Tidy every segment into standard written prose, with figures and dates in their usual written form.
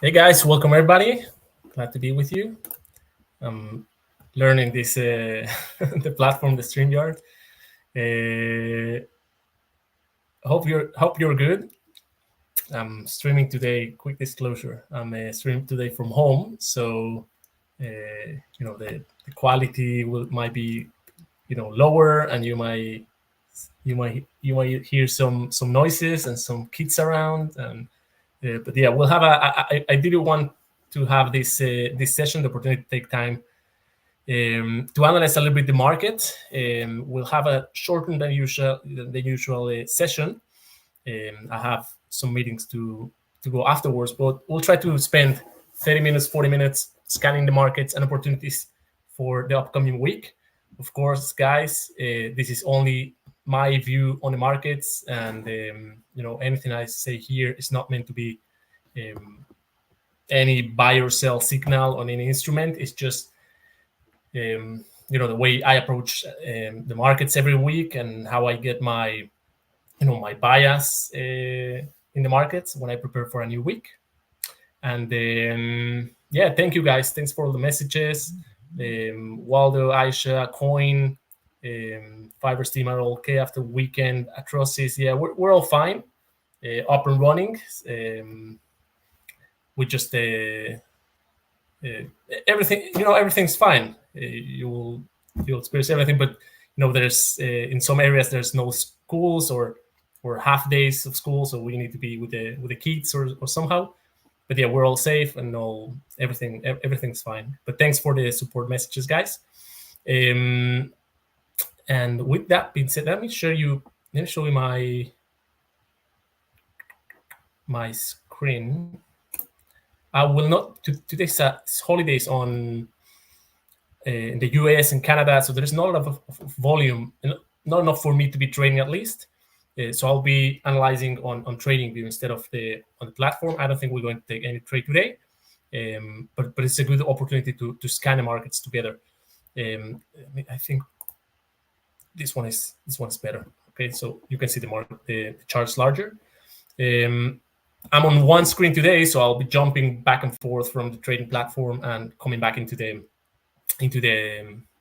Hey guys, welcome everybody. Glad to be with you. I'm learning this the platform, the StreamYard. Hope you're good. I'm streaming today. Quick disclosure: I'm streaming today from home, so the quality might be lower, and you might hear some noises and some kids around. And but yeah, we'll have I didn't want to have this session, the opportunity to take time to analyze a little bit the market. We'll have a shorter than usual session. I have some meetings to go afterwards, but we'll try to spend 30 minutes, 40 minutes scanning the markets and opportunities for the upcoming week. Of course, guys, this is only my view on the markets, and anything I say here is not meant to be any buy or sell signal on any instrument. It's just the way I approach the markets every week, and how I get my bias in the markets when I prepare for a new week. And yeah, thank you guys. Thanks for all the messages. Waldo, Aisha, Coin, 5ers team are all okay after weekend atrocities. Yeah, we're all fine, up and running. We just everything, everything's fine. You'll experience everything, but there's in some areas there's no schools or half days of school, so we need to be with the kids or somehow. But yeah, we're all safe and everything's fine. But thanks for the support messages, guys. And with that being said, let me show you my screen. I will not. Today's holidays on in the US and Canada, so there's not a lot of volume, not enough for me to be trading at least. So I'll be analyzing on TradingView instead of on the platform. I don't think we're going to take any trade today, but it's a good opportunity to scan the markets together. I think this one is better. Okay, so you can see the charts larger. I'm on one screen today, so I'll be jumping back and forth from the trading platform and coming back into the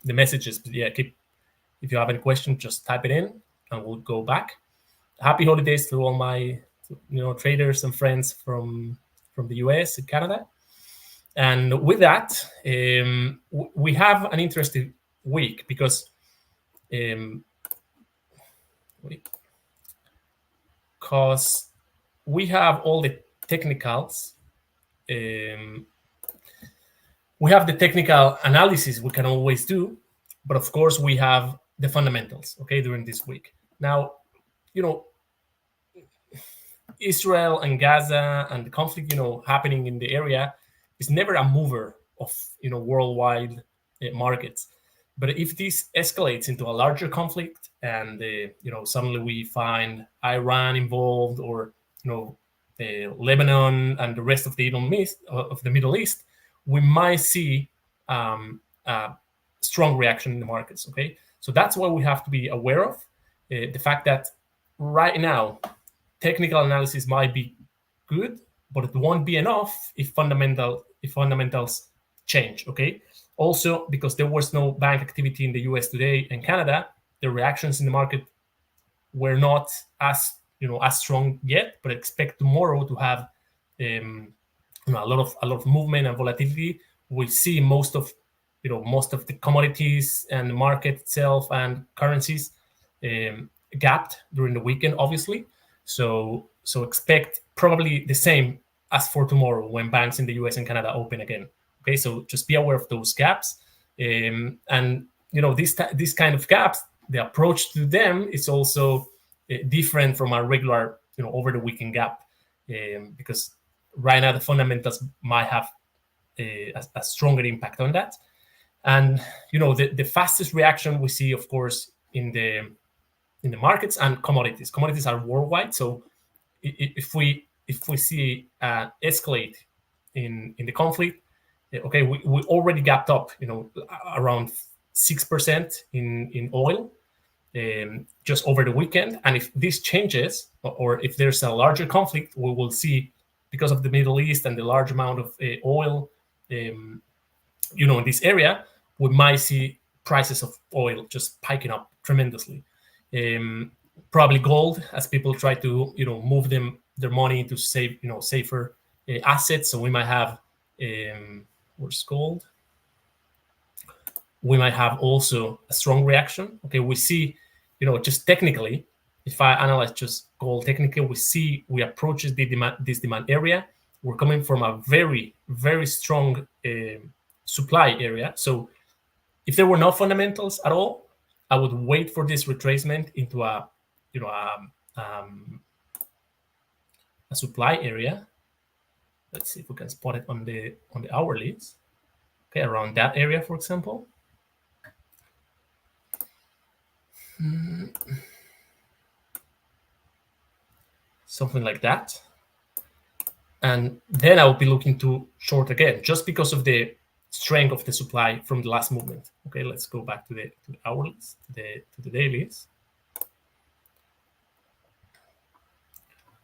messages. But yeah, if you have any questions, just type it in and we'll go back. Happy holidays to all my traders and friends from the US and Canada. And with that, we have an interesting week because we have all the technicals. We have the technical analysis we can always do, but of course we have the fundamentals, okay, during this week. Now, Israel and Gaza and the conflict, happening in the area is never a mover of, worldwide markets. But if this escalates into a larger conflict and, suddenly we find Iran involved, or, Lebanon and the rest of the Middle East, we might see a strong reaction in the markets, okay? So that's what we have to be aware of. The fact that right now, technical analysis might be good, but it won't be enough if fundamentals change, okay? Also, because there was no bank activity in the US today and Canada, the reactions in the market were not as strong yet, but expect tomorrow to have a lot of movement and volatility. We'll see most of the commodities and the market itself and currencies gapped during the weekend, obviously. So expect probably the same as for tomorrow when banks in the US and Canada open again. Okay, so just be aware of those gaps, and this kind of gaps, the approach to them is also different from a regular over the weekend gap, because right now the fundamentals might have a stronger impact on that. And the fastest reaction we see, of course, in the markets and commodities. Commodities are worldwide, so if we see escalate in the conflict, okay, we already gapped up, around 6% in oil, just over the weekend. And if this changes, or if there's a larger conflict, we will see because of the Middle East and the large amount of oil, in this area, we might see prices of oil just spiking up tremendously. Probably gold, as people try to move their money into safer assets. So we might have where's gold? We might have also a strong reaction. Okay, we see, just technically, if I analyze just gold technically, we approach this demand area. We're coming from a very, very strong supply area. So if there were no fundamentals at all, I would wait for this retracement into a supply area. Let's see if we can spot it on the hourlies. Okay, around that area, for example. Something like that. And then I will be looking to short again, just because of the strength of the supply from the last movement. Okay, let's go back to the hourlies, to the dailies.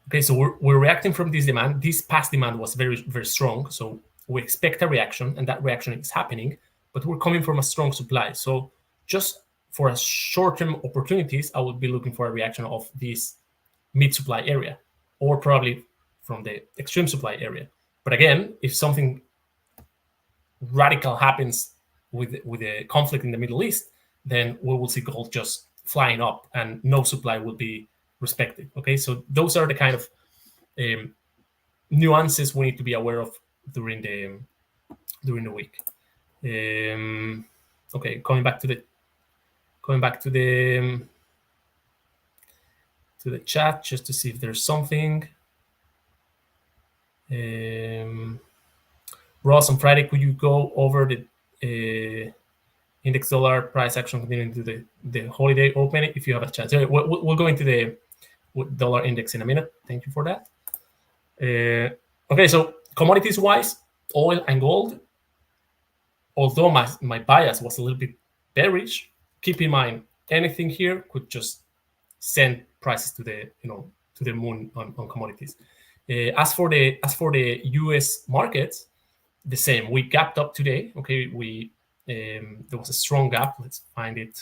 Okay, so we're reacting from this demand. This past demand was very, very strong. So we expect a reaction, and that reaction is happening, but we're coming from a strong supply. So just for a short-term opportunities, I would be looking for a reaction of this mid-supply area, or probably from the extreme supply area. But again, if something radical happens with the conflict in the Middle East, then we will see gold just flying up and no supply will be respected. Okay, so those are the kind of nuances we need to be aware of during the week. Okay, going back to the chat just to see if there's something. Ross, on Friday, could you go over the index dollar price action continuing to the holiday opening if you have a chance? We'll go into the dollar index in a minute. Thank you for that. Okay, so commodities wise, oil and gold, although my bias was a little bit bearish, keep in mind anything here could just send prices to the moon on commodities. As for the US markets, the same. We gapped up today. Okay, there was a strong gap. Let's find it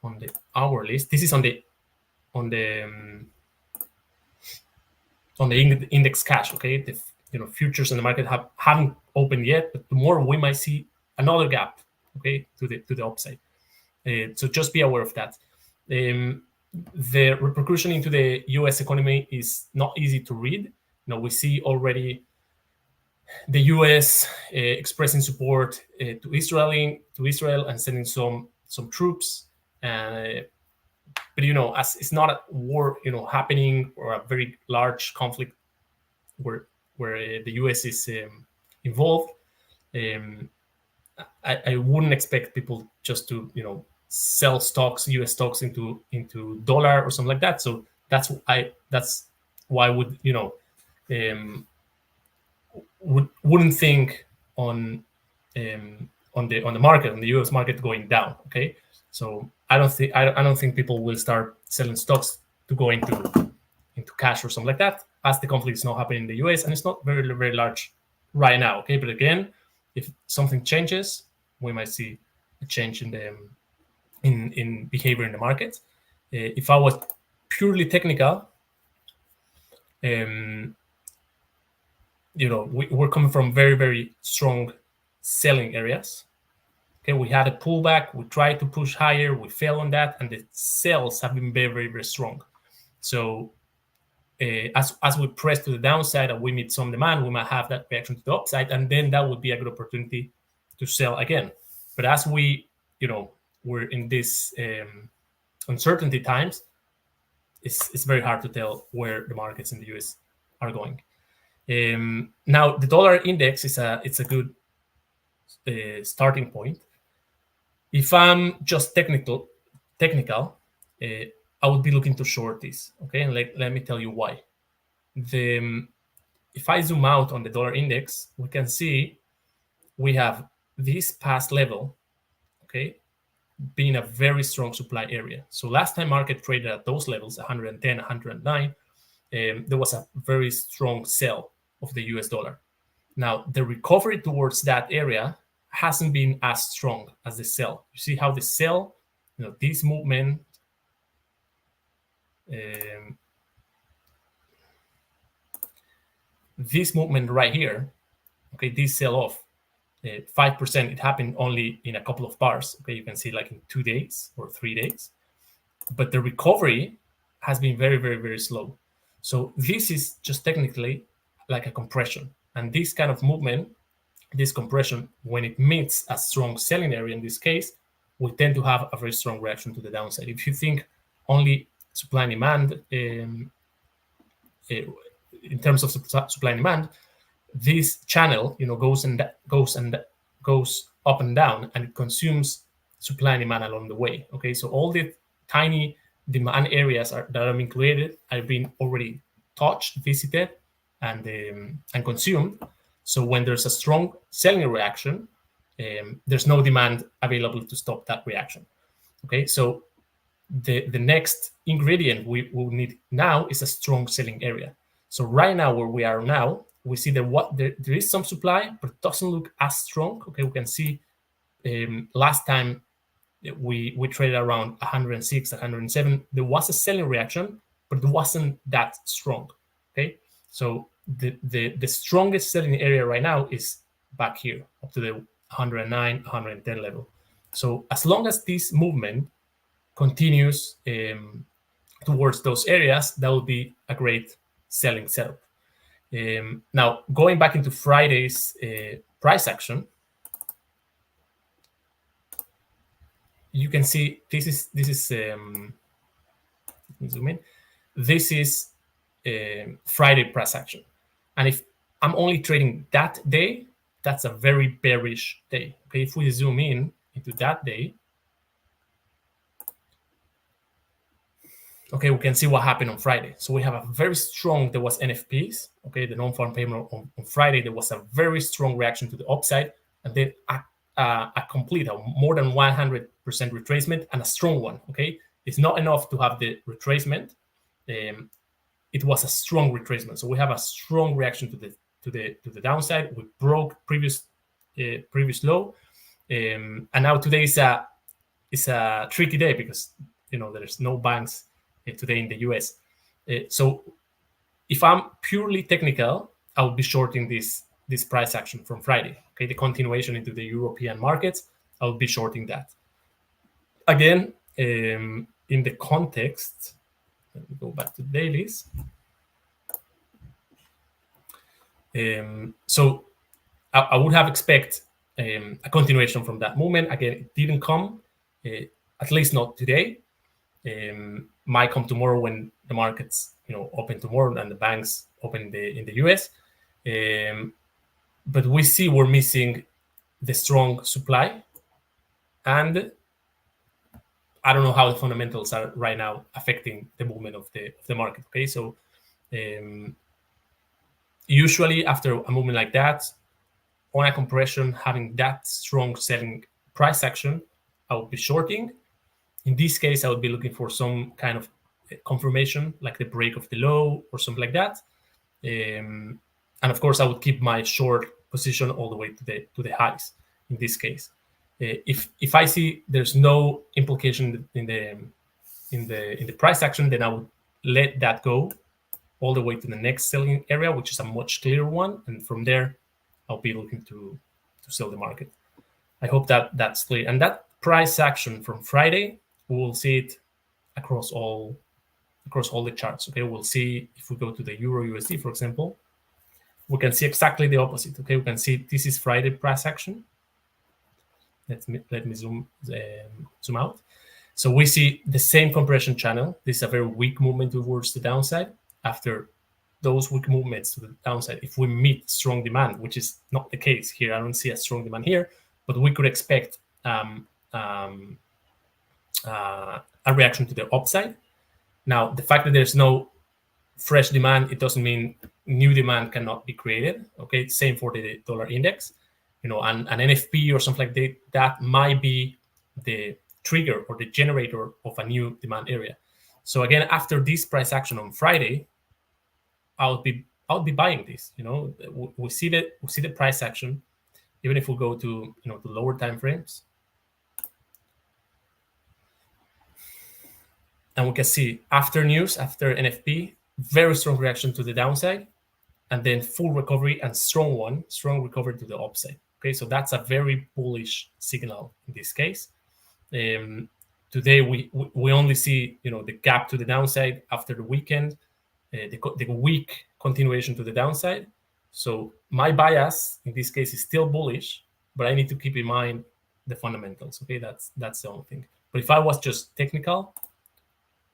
on the hour list. This is on the index cash. Okay, the futures in the market haven't opened yet, but tomorrow we might see another gap. Okay, to the upside. So just be aware of that. The repercussion into the US economy is not easy to read. We see already the US expressing support to Israel and sending some troops. But as it's not a war happening or a very large conflict where the US is involved, I wouldn't expect people just to sell stocks, US stocks into dollar or something like that. So that's why I would wouldn't think on the market, on the US market going down. Okay, so I don't think people will start selling stocks to go into cash or something like that, as the conflict is not happening in the US and it's not very, very large right now. Okay, but again, if something changes, we might see a change in the in behavior in the market. If I was purely technical, we're coming from very, very strong selling areas. Okay, we had a pullback, we tried to push higher, we fell on that, and the sales have been very, very, very strong. So as we press to the downside and we meet some demand, we might have that reaction to the upside, and then that would be a good opportunity to sell again. But as we, we're in this uncertainty times, it's very hard to tell where the markets in the US are going. Now the dollar index it's a good starting point. If I'm just technical, I would be looking to short this. Okay, and let me tell you why. If I zoom out on the dollar index, we can see we have this past level, okay, being a very strong supply area. So last time market traded at those levels, 110, 109, there was a very strong sell of the US dollar. Now, the recovery towards that area hasn't been as strong as the sell. You see how the sell, this movement, right here, okay, this sell-off, 5%, it happened only in a couple of bars. Okay, you can see like in 2 days or 3 days. But the recovery has been very, very, very slow. So this is just technically like a compression. And this kind of movement, this compression, when it meets a strong selling area in this case, we tend to have a very strong reaction to the downside. If you think only supply and demand, in terms of supply and demand, this channel, goes up and down, and it consumes supply and demand along the way. Okay, so all the tiny demand areas that are being created are being already touched, visited, and consumed. So when there's a strong selling reaction, there's no demand available to stop that reaction. Okay, so the next ingredient we will need now is a strong selling area. So right now, where we are now, we see that there is some supply, but it doesn't look as strong. Okay, we can see last time we traded around 106, 107. There was a selling reaction, but it wasn't that strong. Okay, so the strongest selling area right now is back here up to the 109, 110 level. So as long as this movement continues towards those areas, that will be a great selling setup. Now, going back into Friday's price action, you can see this is let me zoom in. This is Friday price action, and if I'm only trading that day, that's a very bearish day. Okay, if we zoom in into that day, okay, we can see what happened on Friday. So we have a very strong, there was NFPs, okay, the non-farm payment on Friday, there was a very strong reaction to the upside, and then a complete, more than 100% retracement, and a strong one, okay? It's not enough to have the retracement. It was a strong retracement. So we have a strong reaction to the downside. We broke previous low, and now today is a tricky day because there's no banks today in the US. So if I'm purely technical, I would be shorting this price action from Friday. Okay, the continuation into the European markets, I would be shorting that. Again, in the context, let me go back to dailies. So I would have expect a continuation from that movement. Again, it didn't come, at least not today. Might come tomorrow when the markets open tomorrow and the banks open in the US. But we see we're missing the strong supply, and I don't know how the fundamentals are right now affecting the movement of the market. Okay, so usually after a movement like that, on a compression, having that strong selling price action, I would be shorting. In this case, I would be looking for some kind of confirmation, like the break of the low or something like that. And of course, I would keep my short position all the way to the highs. In this case, if I see there's no implication in the price action, then I would let that go all the way to the next selling area, which is a much clearer one, and from there, I'll be looking to sell the market. I hope that's clear. And that price action from Friday, we will see it across all the charts. Okay, we'll see if we go to the Euro USD, for example, we can see exactly the opposite. Okay, we can see this is Friday price action. Let me zoom out. So we see the same compression channel. This is a very weak movement towards the downside. After those weak movements to the downside, if we meet strong demand, which is not the case here, I don't see a strong demand here, but we could expect a reaction to the upside. Now, the fact that there's no fresh demand, it doesn't mean new demand cannot be created. Okay, same for the dollar index. An NFP or something like that might be the trigger or the generator of a new demand area. So again, after this price action on Friday, I would be buying this. We see the price action, even if we go to to lower time frames, and we can see after news, after NFP, very strong reaction to the downside, and then full recovery and strong recovery to the upside. Okay, so that's a very bullish signal in this case. Today we only see the gap to the downside after the weekend, the weak continuation to the downside. So my bias in this case is still bullish, but I need to keep in mind the fundamentals. Okay, that's the only thing. But if I was just technical,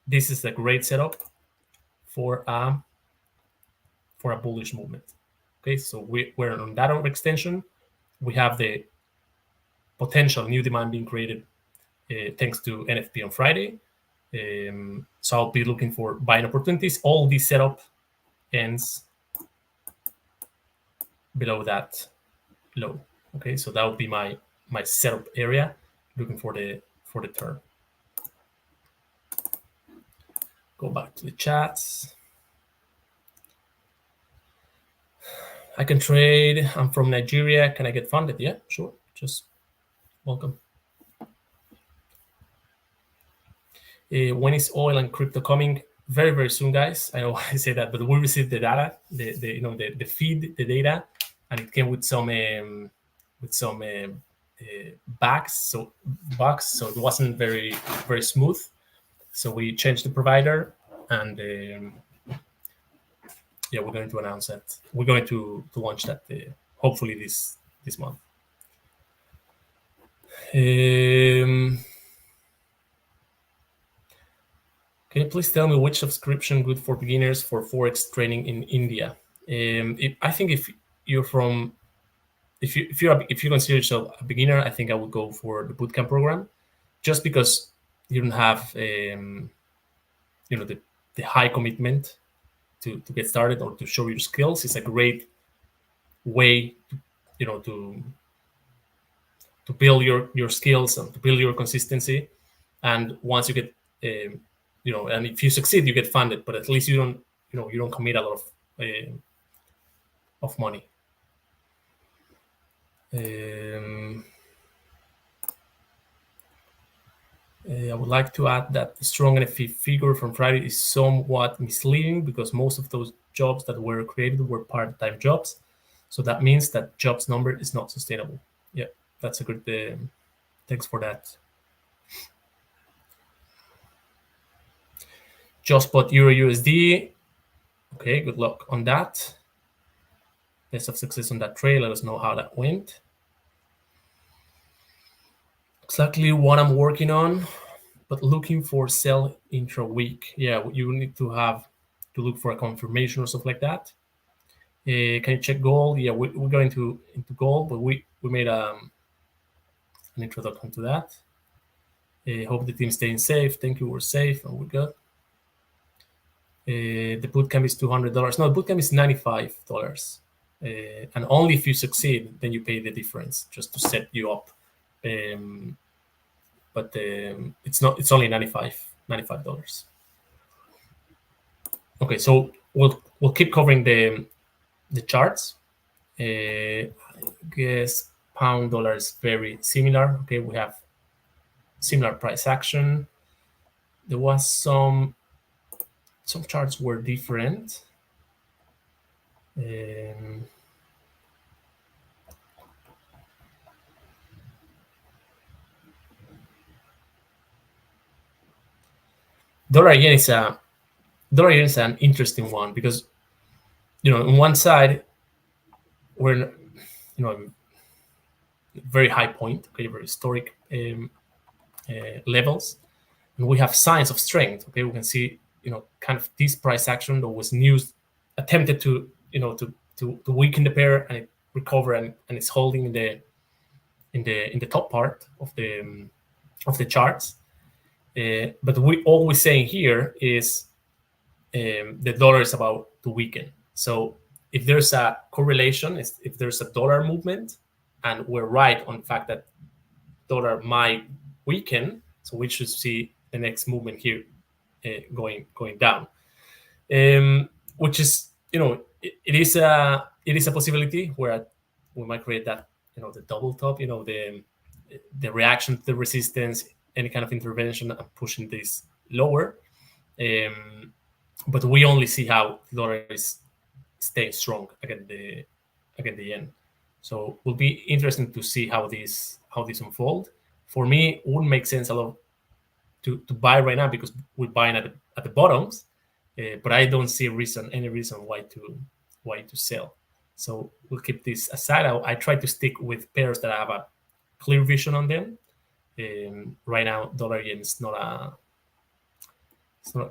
this is a great setup for a bullish movement. Okay, so we're on that overextension. We have the potential new demand being created thanks to NFP on Friday. So I'll be looking for buying opportunities. All this setup ends below that low. Okay, so that would be my setup area, looking for the turn. Go back to the chats. I can trade. I'm from Nigeria. Can I get funded? Yeah, sure. Just welcome. When is oil and crypto coming? Very, very soon, guys. I know I say that, but we received the data, the feed, the data, and it came with some bugs, so it wasn't very, very smooth. So we changed the provider, and yeah, we're going to announce that. We're going to launch that hopefully this month. Can you please tell me which subscription good for beginners for Forex trading in India? I think if you consider yourself a beginner, I think I would go for the bootcamp program, just because you don't have the high commitment to get started or to show your skills. It's a great way to build your skills and to build your consistency. And once you get and if you succeed, you get funded, but at least you don't commit a lot of money. I would like to add that the strong NFP figure from Friday is somewhat misleading because most of those jobs that were created were part-time jobs. So that means that jobs number is not sustainable. Yeah, that's a good, thanks for that. Just bought Euro USD. Okay, good luck on that. Best of success on that trade. Let us know how that went. Exactly what I'm working on, but looking for sell intra-week. Yeah, you need to look for a confirmation or stuff like that. Can you check gold? Yeah, we're going into gold, but we made an introduction to that. Hope the team's staying safe. Thank you. We're safe and we're good. The bootcamp is $200. No, the bootcamp is $95. And only if you succeed, then you pay the difference just to set you up. But it's only $95. Okay, so we'll keep covering the charts. I guess pound dollar is very similar. Okay, we have similar price action. There was some charts were different. Dollar yen is an interesting one because on one side we're very high point, okay, very historic levels, and we have signs of strength. Okay, we can see kind of this price action that was news attempted to weaken the pair, and it recover and it's holding in the top part of the charts. But we always saying here is the dollar is about to weaken. So if there's a correlation, if there's a dollar movement, and we're right on the fact that dollar might weaken, so we should see the next movement here going down, which is it is a possibility where we might create that, the double top, the reaction to the resistance, any kind of intervention and pushing this lower. But we only see how the dollar is staying strong against the yen. So it will be interesting to see how this unfold. For me, it wouldn't make sense a lot to buy right now because we're buying at the bottoms, but I don't see any reason why to sell. So we'll keep this aside. I try to stick with pairs that I have a clear vision on them. Right now, dollar yen is not a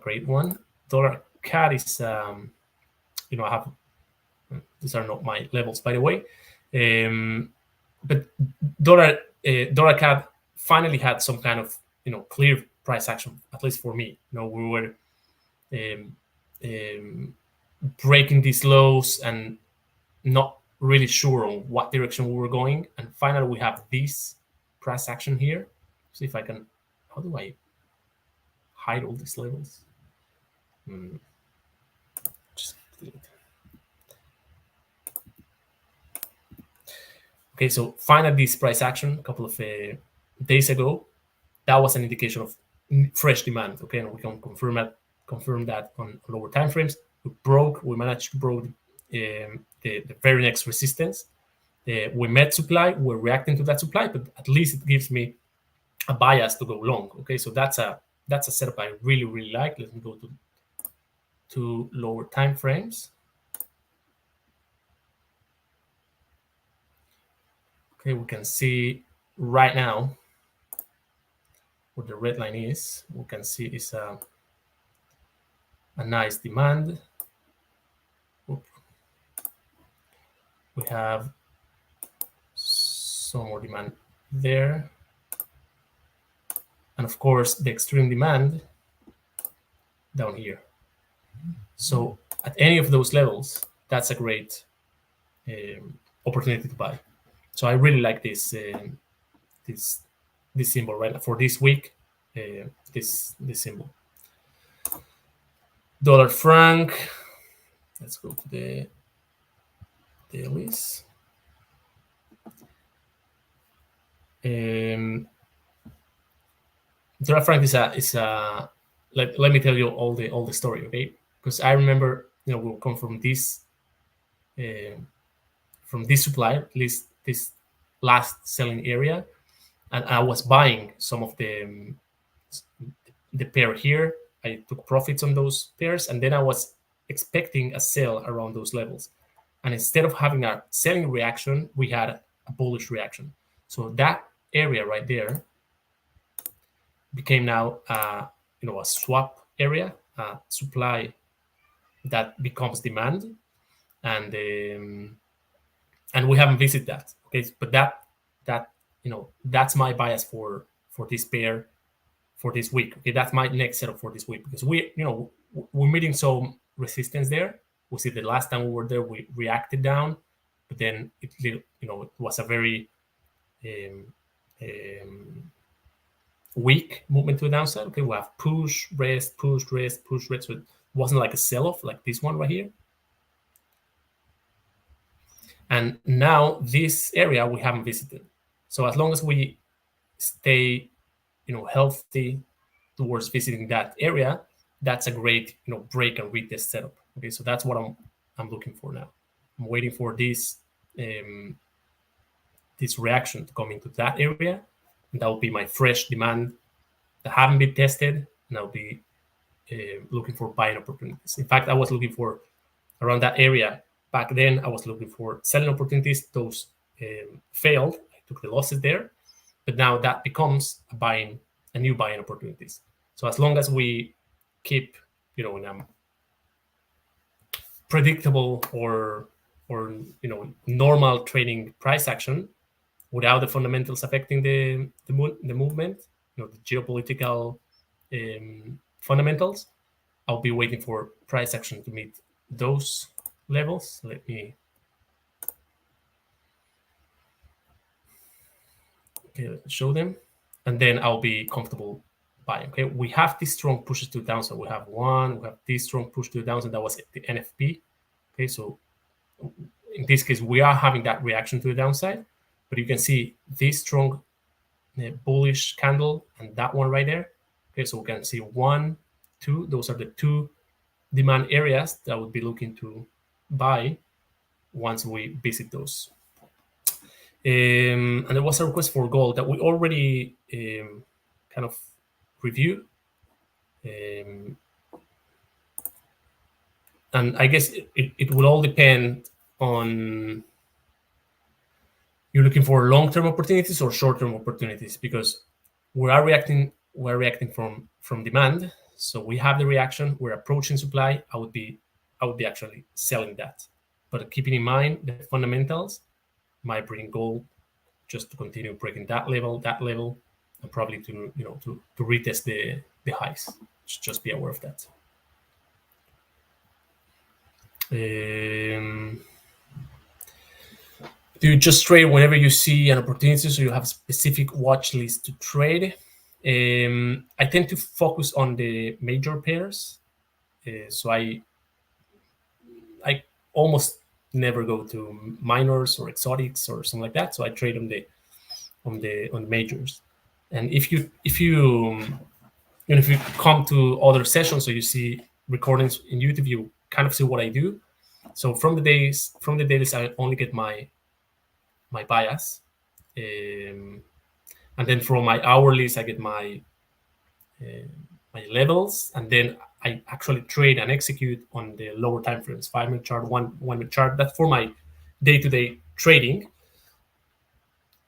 great one. Dollar CAD is I have, these are not my levels, by the way, but dollar CAD finally had some kind of clear price action, at least for me. We were breaking these lows and not really sure on what direction we were going, and finally we have this price action here. See if I can, how do I hide all these levels? Just okay, so finally this price action a couple of days ago, that was an indication of fresh demand. Okay, and we can confirm that on lower time frames. We managed to broke the very next resistance. We met supply, we're reacting to that supply, but at least it gives me a bias to go long. Okay, so that's a setup I really, really like. Let me go to lower time frames. Okay, we can see right now what the red line is. We can see is a nice demand. We have some more demand there. And of course, the extreme demand down here. So at any of those levels, that's a great opportunity to buy. So I really like this symbol right now for this week. This symbol. Dollar franc. Let's go to the dailies. Dollar franc is a let me tell you all the story, okay? Because I remember, we'll come from this supply, at least this last selling area, and I was buying some of the pair here. I took profits on those pairs, and then I was expecting a sell around those levels. And instead of having a selling reaction, we had a bullish reaction. So that area right there became now a swap area, supply that becomes demand, and we haven't visited that. Okay, but that's my bias for this pair for this week. Okay, that's my next setup for this week, because we're meeting some resistance there. We see the last time we were there, we reacted down, but then it was a very weak movement to the downside. Okay, we have push, rest, push, rest, push, rest. So it wasn't like a sell-off like this one right here. And now this area we haven't visited. So as long as we stay, healthy towards visiting that area, that's a great, break and retest setup. Okay, so that's what I'm looking for now. I'm waiting for this reaction to come into that area, and that will be my fresh demand that haven't been tested, and I'll be looking for buying opportunities. In fact, I was looking for around that area back then. I was looking for selling opportunities. Those failed. I took the losses there, but now that becomes a new buying opportunities. So as long as we keep, in a predictable or normal trading price action without the fundamentals affecting the movement, the geopolitical fundamentals, I'll be waiting for price action to meet those levels. Let me show them, and then I'll be comfortable buying. Okay, we have these strong pushes to the downside. We have this strong push to the downside. That was the NFP. Okay, so in this case, we are having that reaction to the downside, but you can see this strong bullish candle and that one right there. Okay, so we can see 1, 2. Those are the two demand areas that I would be looking to buy once we visit those. And there was a request for gold that we already kind of reviewed. And I guess it will all depend on you're looking for long-term opportunities or short-term opportunities, because we're reacting from demand. So we have the reaction, we're approaching supply. I would be actually selling that. But keeping in mind the fundamentals might bring gold just to continue breaking that level, and probably to retest the highs. Just be aware of that. Do you just trade whenever you see an opportunity, so you have a specific watch list to trade? I tend to focus on the major pairs, so I almost never go to minors or exotics or something like that. So I trade on the majors. And if you come to other sessions, so you see recordings in YouTube, you kind of see what I do. So from the dailies, I only get my bias, and then from my hourlies, I get my levels, and then I actually trade and execute on the lower time frames, 5-minute chart, 1-minute chart. That's for my day-to-day trading.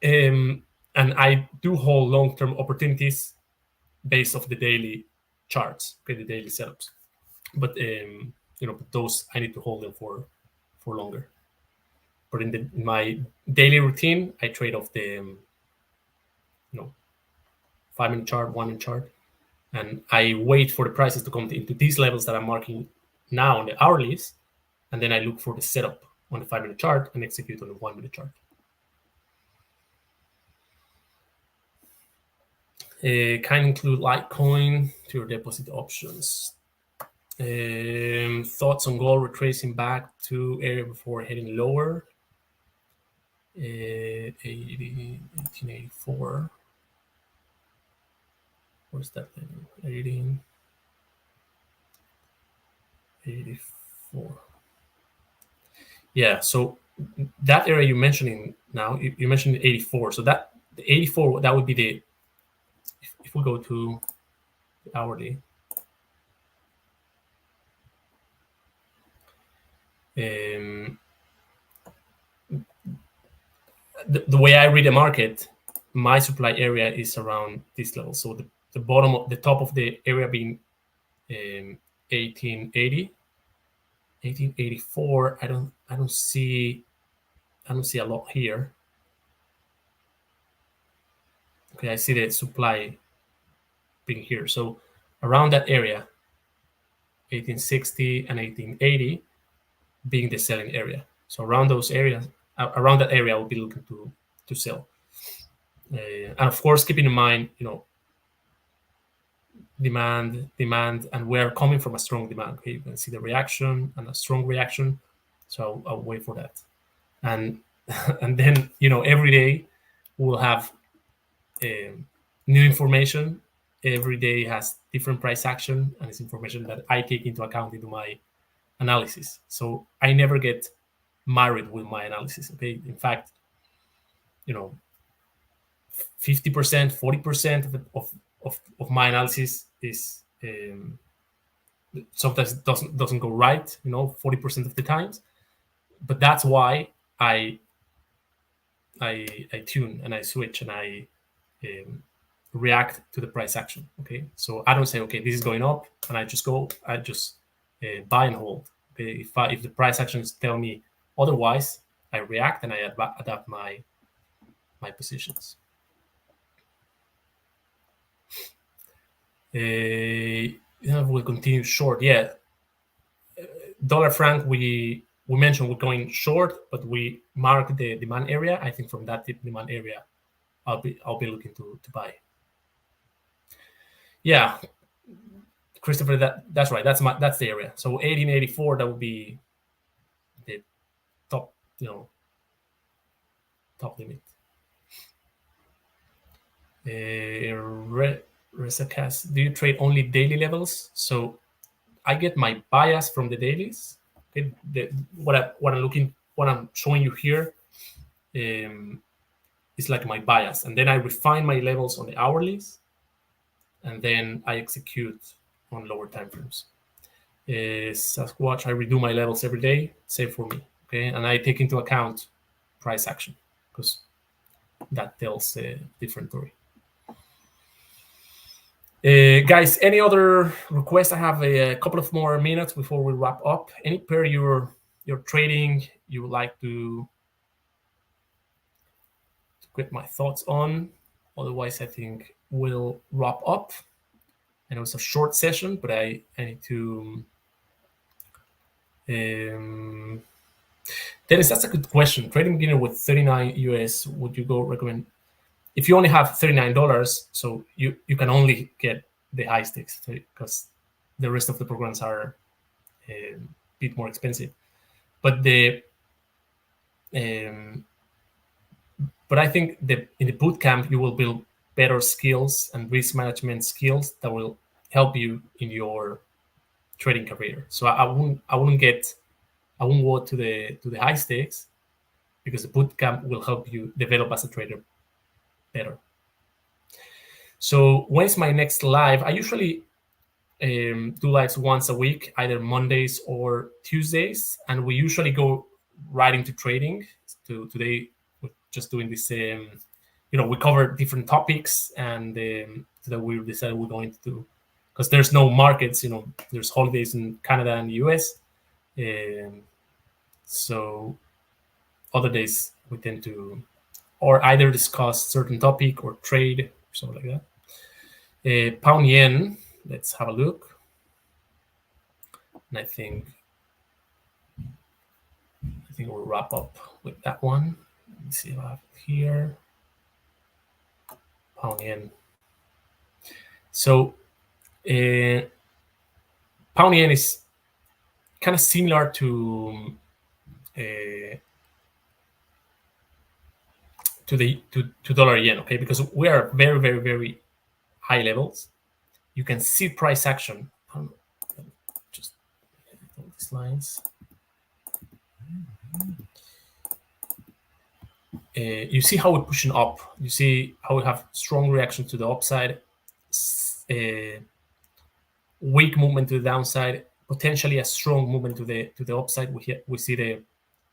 And I do hold long-term opportunities based off the daily charts, okay, the daily setups. But those I need to hold them for longer. But in my daily routine, I trade off the 5-minute chart, 1-minute chart, and I wait for the prices to come into these levels that I'm marking now on the hourlies, and then I look for the setup on the 5-minute chart and execute on the 1-minute chart. Can include Litecoin to your deposit options. Thoughts on gold retracing back to area before heading lower. 1884. Where's that thing? 1884. Yeah, so that area you're mentioning now, you mentioned 84. So that the 84, that would be the, if we go to the hourly, the way I read the market, my supply area is around this level. So the bottom of the top of the area being 1880, 1884. I don't see a lot here. Okay, I see the supply being here. So around that area, 1860 and 1880 being the selling area. So around those areas, around that area, I will be looking to sell. And of course, keeping in mind, demand, and we're coming from a strong demand. Okay, you can see the reaction and a strong reaction. So I'll wait for that. And and then every day we'll have new information. Every day has different price action, and it's information that I take into account into my analysis. So I never get married with my analysis. Okay, in fact, 50%, 40% of my analysis is sometimes it doesn't go right. 40% of the times, but that's why I tune and I switch and I react to the price action. Okay, so I don't say, okay, this is going up, and I just buy and hold. Okay, if the price actions tell me otherwise, I react and I adapt my positions. We'll continue short. Yeah, dollar franc. We mentioned we're going short, but we mark the demand area. I think from that demand area, I'll be looking to buy. Yeah, Christopher, that's right. That's the area. So 1884, that would be top limit. Resacast, do you trade only daily levels? So I get my bias from the dailies. Okay, what I'm showing you here is like my bias, and then I refine my levels on the hourlies, and then I execute on lower time frames. Sasquatch, I redo my levels every day, same for me. Okay, and I take into account price action because that tells a different story. Guys, any other requests? I have a couple of more minutes before we wrap up. Any pair you're trading you would like to get my thoughts on? Otherwise, I think we'll wrap up. And it was a short session, but I need to. Dennis, that's a good question. Trading beginner with 39 US, would you go recommend? If you only have $39, so you can only get the high stakes because the rest of the programs are a bit more expensive. But but I think in the boot camp you will build better skills and risk management skills that will help you in your trading career. So I wouldn't go to the high stakes because the boot camp will help you develop as a trader better. So when's my next live? I usually do lives once a week, either Mondays or Tuesdays, and we usually go right into trading. Today we're just doing this. We cover different topics, and so that we decided we're going to do, because there's no markets. There's holidays in Canada and the US, so other days we tend to or either discuss certain topic or trade or something like that. Pound yen, let's have a look. And I think we'll wrap up with that one. Let me see if I have it here. Pound yen. So pound yen is kind of similar to dollar yen, okay? Because we are very, very, very high levels. You can see price action. Just these lines. You see how we're pushing up. You see how we have strong reaction to the upside, weak movement to the downside, potentially a strong movement to the upside. We see the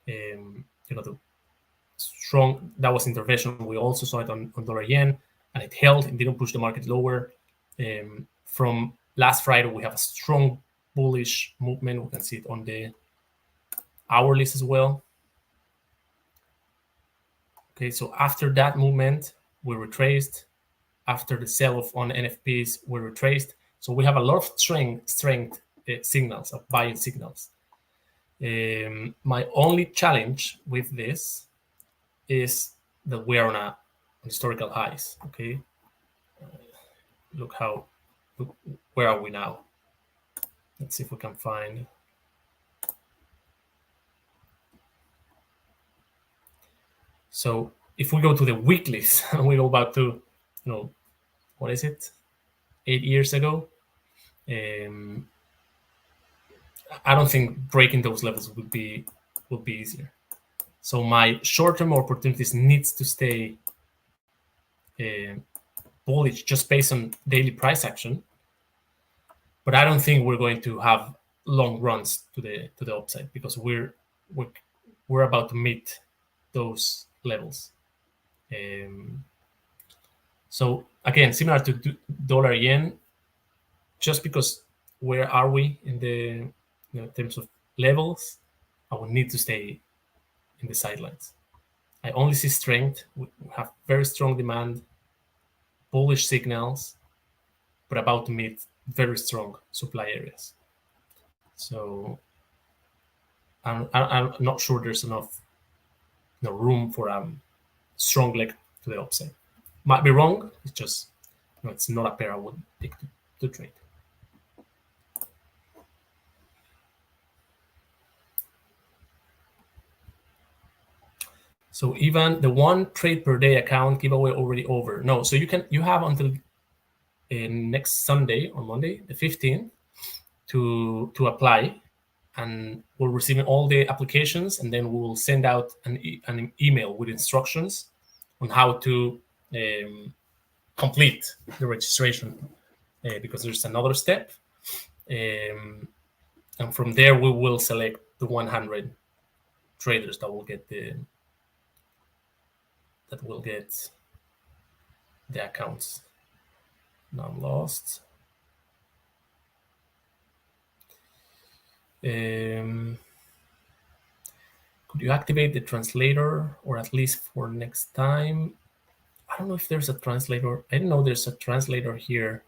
the strong, that was intervention. We also saw it on dollar yen, and it held and didn't push the market lower. From last Friday, we have a strong bullish movement. We can see it on the hourlies as well. Okay, so after that movement, we retraced. After the sell-off on NFPs, we retraced. So we have a lot of strength signals, of buying signals. My only challenge with this is that we are on historical highs. Okay, look where are we now? Let's see if we can find. So if we go to the weeklies and we go back to, what is it, 8 years ago, I don't think breaking those levels would be easier. So my short-term opportunities needs to stay bullish just based on daily price action. But I don't think we're going to have long runs to the upside because we're about to meet those levels. So again, similar to dollar yen, just because where are we in the in terms of levels, I will need to stay in the sidelines. I only see strength. We have very strong demand, bullish signals, but about to meet very strong supply areas. So I'm not sure there's enough room for a strong leg to the upside. Might be wrong. It's just it's not a pair I would pick to trade. So even the 1 trade per day account giveaway already over. No, so you have until next Sunday or Monday, the 15th, to apply, and we're receiving all the applications, and then we will send out an email with instructions on how to complete the registration, because there's another step, and from there we will select the 100 traders that will get the accounts. Now I'm lost. Could you activate the translator, or at least for next time? I don't know if there's a translator. I didn't know there's a translator here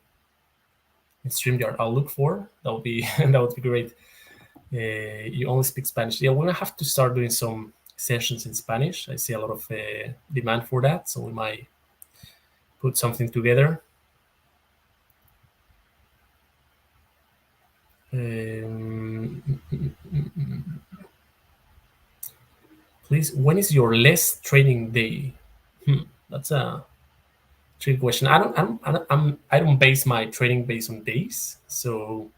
in StreamYard. I'll look for. That would be that would be great. You only speak Spanish. Yeah, we're gonna have to start doing some sessions in Spanish. I see a lot of demand for that, so we might put something together. Please, when is your less trading day? That's a tricky question. I don't base my trading based on days, so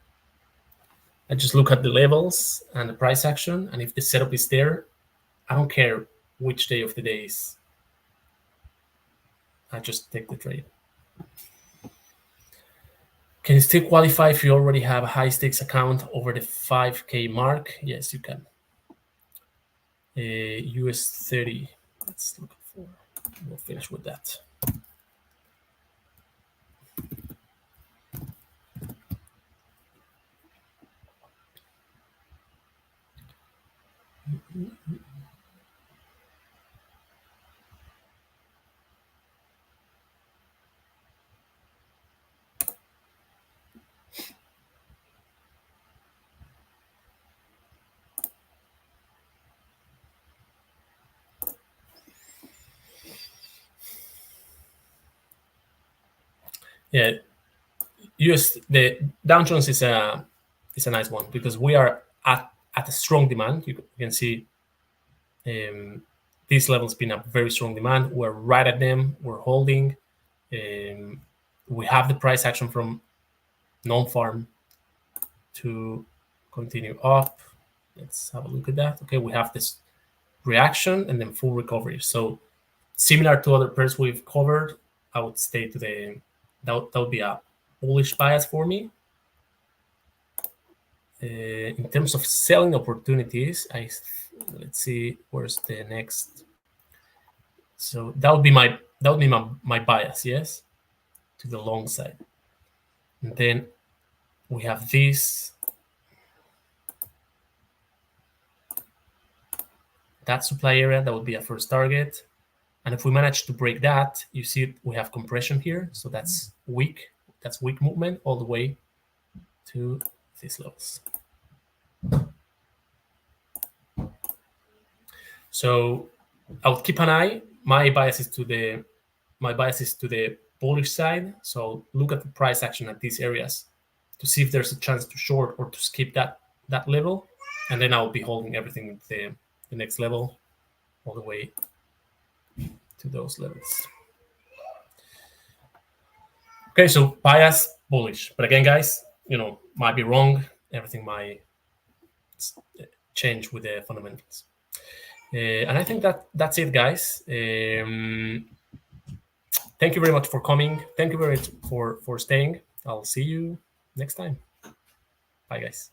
I just look at the levels and the price action, and if the setup is there, I don't care which day of the day is. I just take the trade. Can you still qualify if you already have a high stakes account over the 5K mark? Yes, you can. US 30. Let's look for. We'll finish with that. Yeah, the Dow Jones is a nice one because we are at a strong demand. You can see these levels been a very strong demand. We're right at them. We're holding. We have the price action from non-farm to continue up. Let's have a look at that. Okay, we have this reaction and then full recovery. So similar to other pairs we've covered, I would stay to that would be a bullish bias for me. In terms of selling opportunities, let's see where's the next. So that would be my bias, yes, to the long side. And then we have this. That supply area, that would be a first target. And if we manage to break that, you see we have compression here. So that's weak. That's weak movement all the way to these levels. So I would keep an eye. My bias is to the bullish side. So look at the price action at these areas to see if there's a chance to short or to skip that level. And then I'll be holding everything at the next level all the way to those levels. Okay, so bias bullish, but again, guys, might be wrong. Everything might change with the fundamentals. And I think that's it, guys. Thank you very much for coming. Thank you very much for staying. I'll see you next time. Bye, guys.